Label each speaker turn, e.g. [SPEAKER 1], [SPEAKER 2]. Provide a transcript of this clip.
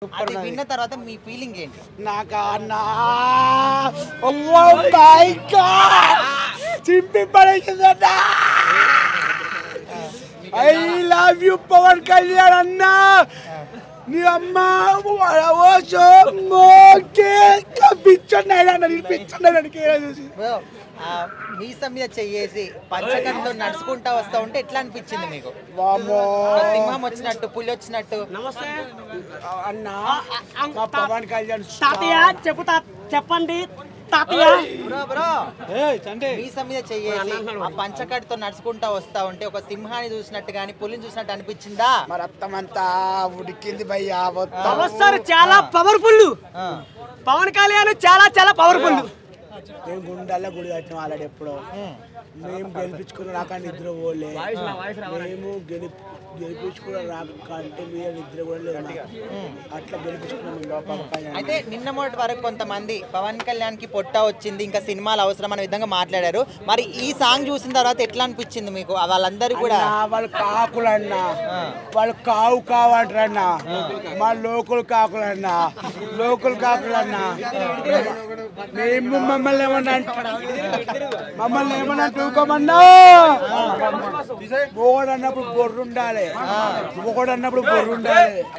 [SPEAKER 1] అది విన్న తర్వాత మీ ఫీలింగ్ ఏంటి?
[SPEAKER 2] నాకా అన్నా ఓ మై గాడ్ చింపి పడేసిందన్నా. I love you Pavan Kalyan అన్నా. నీ అమ్మ
[SPEAKER 1] మీసం మీద చెయ్యేసి పంచకంతో నడుచుకుంటా వస్తా ఉంటే ఎట్లా అనిపించింది మీకు?
[SPEAKER 2] వామ్మో
[SPEAKER 1] సింహం వచ్చినట్టు, పులి వచ్చినట్టు.
[SPEAKER 2] అన్నా మా పవన్ కళ్యాణ్
[SPEAKER 3] తాతయ్య చెప్పండి తాతయ్య.
[SPEAKER 1] బ్రో మీసం మీద చెయ్యేసి ఆ పంచకట్టుతో నడుచుకుంటా వస్తా ఉంటే ఒక సింహాన్ని చూసినట్టు గానీ పులిని చూసినట్టు అనిపించిందా?
[SPEAKER 2] మరి రక్తమంతా ఉడికింది భయ్యా.
[SPEAKER 3] సార్ చాలా పవర్ఫుల్. పవన్ కళ్యాణ్ చాలా పవర్ఫుల్.
[SPEAKER 2] నేను గుండెల్లో గుడి కట్టిన ఆల్రెడీ ఎప్పుడో. మేము గెలిపించుకున్న రాక నిద్ర పోలే. మేము గెలిపించుకున్న రాక అంటే మీరు నిద్ర కూడా లేదు. అట్లా గెలిపించుకున్నాం.
[SPEAKER 1] అయితే నిన్న మొదటి వరకు కొంతమంది పవన్ కళ్యాణ్ కి పొట్ట వచ్చింది, ఇంకా సినిమాలు అవసరం అనే విధంగా మాట్లాడారు. మరి ఈ సాంగ్ చూసిన తర్వాత ఎట్లా అనిపించింది మీకు? వాళ్ళందరూ కూడా
[SPEAKER 2] వాళ్ళు కాకులన్నా, వాళ్ళు కావంటారన్నా, మా లోకల్ కాకులన్నా, లోకల్ కాకులన్నా. మేము మమ్మల్ని ఏమన్నా చూకోమన్నా. మొగడు అన్నప్పుడు బొర్రు ఉండాలి.